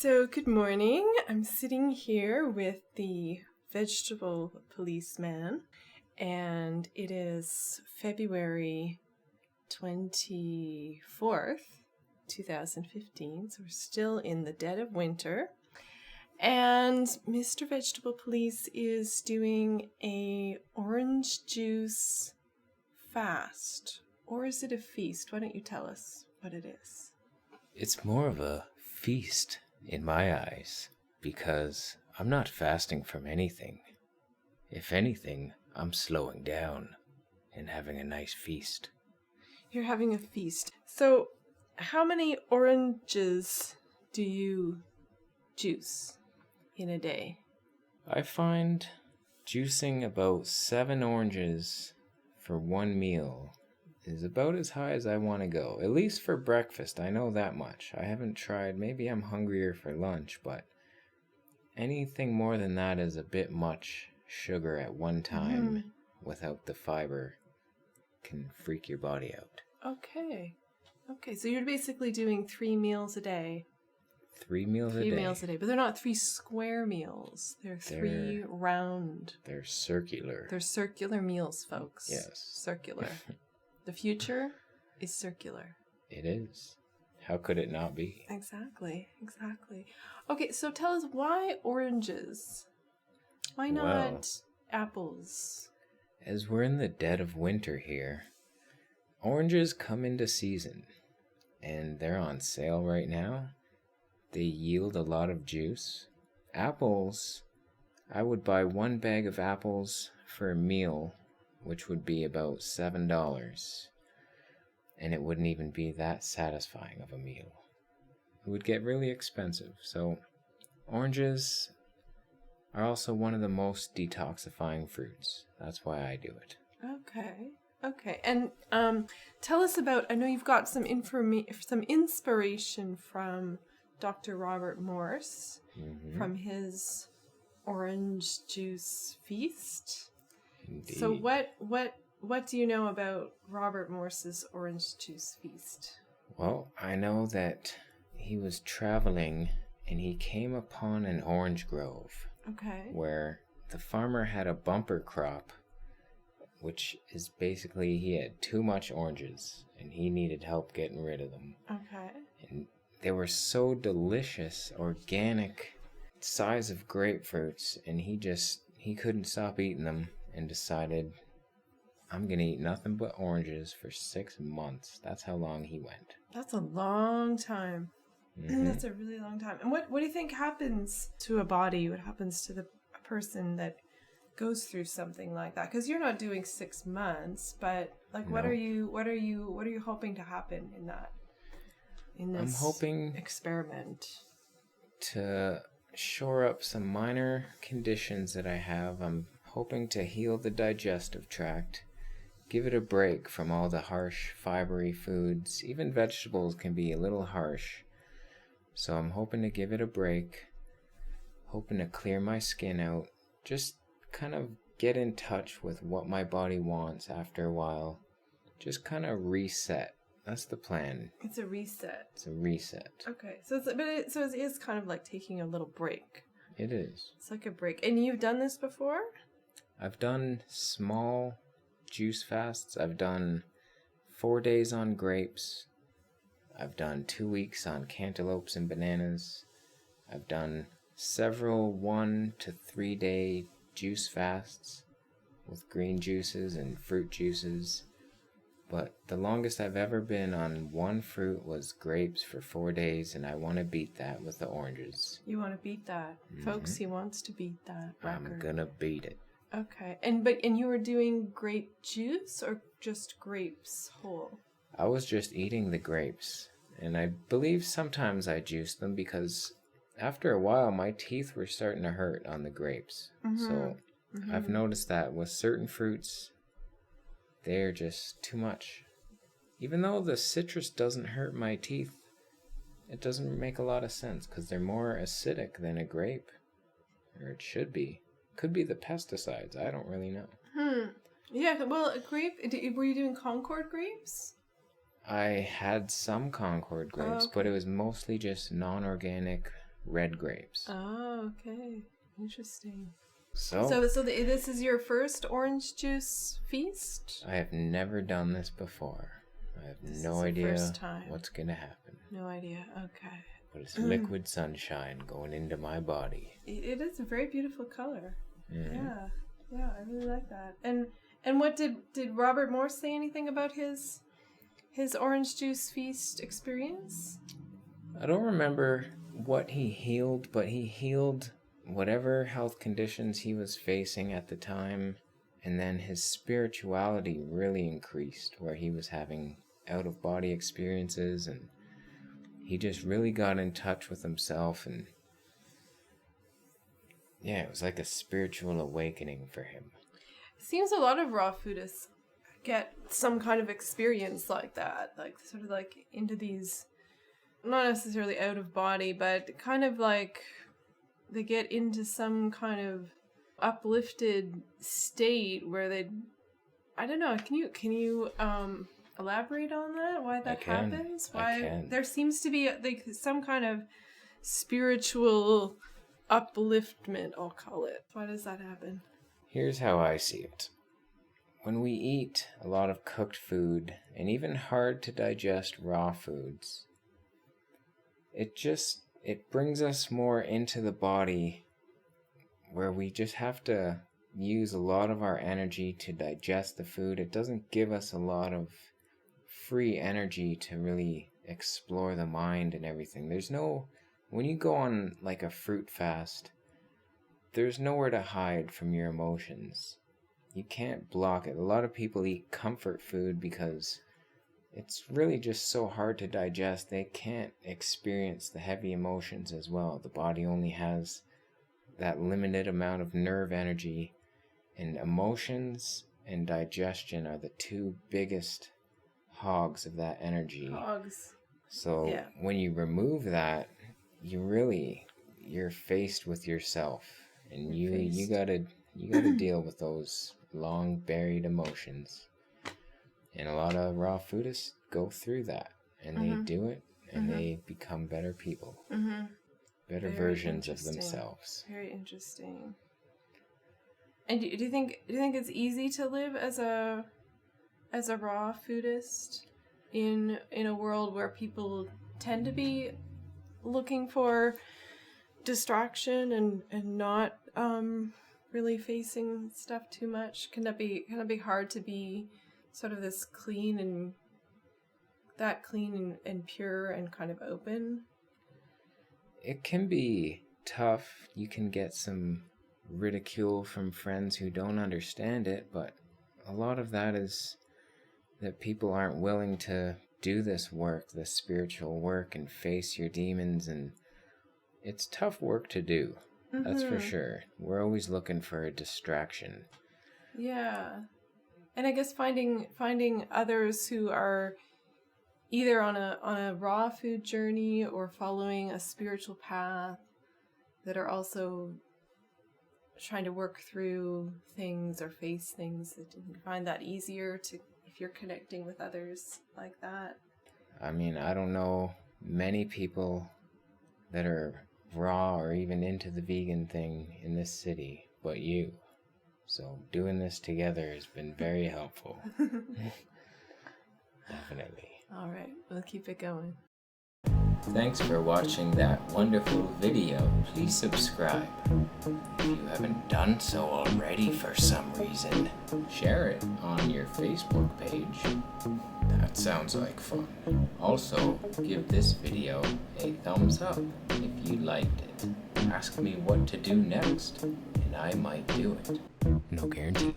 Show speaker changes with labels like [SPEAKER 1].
[SPEAKER 1] So, good morning. I'm sitting here with the vegetable policeman, and it is February 24th, 2015. So, we're still in the dead of winter. And Mr. Vegetable Police is doing a orange juice fast. Or is it a feast? Why don't you tell us what it is?
[SPEAKER 2] It's more of a feast in my eyes, because I'm not fasting from anything. If anything, I'm slowing down and having a nice feast.
[SPEAKER 1] You're having a feast. So, how many oranges do you juice in a day?
[SPEAKER 2] I find juicing about 7 oranges for one meal is about as high as I want to go. At least for breakfast, I know that much. I haven't tried, maybe I'm hungrier for lunch, but anything more than that is a bit much sugar at one time without the fiber. Can freak your body out.
[SPEAKER 1] Okay, so you're basically doing 3 meals a day.
[SPEAKER 2] 3 meals a day.
[SPEAKER 1] 3 meals a day, but they're not 3 square meals. They're 3 round.
[SPEAKER 2] They're circular.
[SPEAKER 1] They're circular meals, folks.
[SPEAKER 2] Yes.
[SPEAKER 1] Circular. The future is circular.
[SPEAKER 2] It is. How could it not be?
[SPEAKER 1] Exactly. Okay, so tell us, why oranges? Why not apples?
[SPEAKER 2] As we're in the dead of winter here, oranges come into season, and they're on sale right now. They yield a lot of juice. Apples, I would buy 1 bag of apples for a meal, which would be about $7, and it wouldn't even be that satisfying of a meal. It would get really expensive. So oranges are also one of the most detoxifying fruits. That's why I do it.
[SPEAKER 1] Okay. And tell us about, I know you've got some inspiration from Dr. Robert Morse from his orange juice feast.
[SPEAKER 2] Indeed.
[SPEAKER 1] So what do you know about Robert Morse's orange juice feast?
[SPEAKER 2] Well, I know that he was traveling and he came upon an orange grove.
[SPEAKER 1] Okay.
[SPEAKER 2] Where the farmer had a bumper crop, which is basically he had too much oranges and he needed help getting rid of them.
[SPEAKER 1] Okay.
[SPEAKER 2] And they were so delicious, organic, size of grapefruits, and he couldn't stop eating them and decided, I'm going to eat nothing but oranges for 6 months. That's how long he went.
[SPEAKER 1] That's a long time. That's a really long time. And what do you think happens to a body? What happens to a person that goes through something like that? Because you're not doing 6 months, but like,
[SPEAKER 2] No.
[SPEAKER 1] what are you hoping to happen in that? In this
[SPEAKER 2] I'm hoping
[SPEAKER 1] experiment
[SPEAKER 2] to shore up some minor conditions that I have. I'm hoping to heal the digestive tract, give it a break from all the harsh, fibery foods. Even vegetables can be a little harsh. So I'm hoping to give it a break, hoping to clear my skin out, just kind of get in touch with what my body wants after a while. Just kind of reset. That's the plan.
[SPEAKER 1] It's a reset. Okay, so it is kind of like taking a little break.
[SPEAKER 2] It is.
[SPEAKER 1] It's like a break. And you've done this before?
[SPEAKER 2] I've done small juice fasts. I've done 4 days on grapes. I've done 2 weeks on cantaloupes and bananas. I've done several 1 to 3 day juice fasts with green juices and fruit juices. But the longest I've ever been on one fruit was grapes for 4 days, and I want to beat that with the oranges.
[SPEAKER 1] You want to beat that. Folks, he wants to beat that record.
[SPEAKER 2] I'm gonna beat it.
[SPEAKER 1] Okay. And you were doing grape juice or just grapes whole?
[SPEAKER 2] I was just eating the grapes, and I believe sometimes I juiced them because after a while my teeth were starting to hurt on the grapes. So I've noticed that with certain fruits, they're just too much. Even though the citrus doesn't hurt my teeth, it doesn't make a lot of sense because they're more acidic than a grape. Or it should be. Could be the pesticides. I don't really know.
[SPEAKER 1] Yeah, well, a grape, were you doing Concord grapes?
[SPEAKER 2] I had some Concord grapes, but it was mostly just non-organic red grapes.
[SPEAKER 1] Oh, okay. Interesting.
[SPEAKER 2] So
[SPEAKER 1] This is your first orange juice feast?
[SPEAKER 2] I have never done this before. I have no idea what's going to happen.
[SPEAKER 1] No idea. Okay.
[SPEAKER 2] But it's liquid sunshine going into my body.
[SPEAKER 1] It is a very beautiful color.
[SPEAKER 2] Mm-hmm.
[SPEAKER 1] Yeah, I really like that. And what did Robert Morse say anything about his orange juice feast experience?
[SPEAKER 2] I don't remember what he healed, but he healed whatever health conditions he was facing at the time, and then his spirituality really increased, where he was having out-of-body experiences, and he just really got in touch with himself, and yeah, it was like a spiritual awakening for him.
[SPEAKER 1] It seems a lot of raw foodists get some kind of experience like that, like sort of like into these, not necessarily out of body, but kind of like they get into some kind of uplifted state where they, I don't know, can you elaborate on that? Why that happens? Why there seems to be like some kind of spiritual upliftment, I'll call it. Why does that happen?
[SPEAKER 2] Here's how I see it. When we eat a lot of cooked food and even hard to digest raw foods, it brings us more into the body where we just have to use a lot of our energy to digest the food. It doesn't give us a lot of free energy to really explore the mind and everything. When you go on like a fruit fast, there's nowhere to hide from your emotions. You can't block it. A lot of people eat comfort food because it's really just so hard to digest. They can't experience the heavy emotions as well. The body only has that limited amount of nerve energy, and emotions and digestion are the two biggest hogs of that energy. So when you remove that, you're faced with yourself, and you gotta deal with those long buried emotions. And a lot of raw foodists go through that, and they do it, and they become better people, better versions of themselves.
[SPEAKER 1] Very interesting. And do you think it's easy to live as a raw foodist in a world where people tend to be looking for distraction and not really facing stuff too much? Can that be hard to be sort of this clean and pure and kind of open?
[SPEAKER 2] It can be tough. You can get some ridicule from friends who don't understand it, but a lot of that is that people aren't willing to do this work, this spiritual work, and face your demons, and it's tough work to do. That's for sure. We're always looking for a distraction.
[SPEAKER 1] Yeah. And I guess finding others who are either on a raw food journey or following a spiritual path that are also trying to work through things or face things, that you find that easier to if you're connecting with others like that.
[SPEAKER 2] I mean, I don't know many people that are raw or even into the vegan thing in this city but you. So doing this together has been very helpful. Definitely.
[SPEAKER 1] All right, we'll keep it going.
[SPEAKER 2] Thanks for watching that wonderful video. Please subscribe. If you haven't done so already for some reason, share it on your Facebook page. That sounds like fun. Also, give this video a thumbs up if you liked it. Ask me what to do next, and I might do it. No guarantee.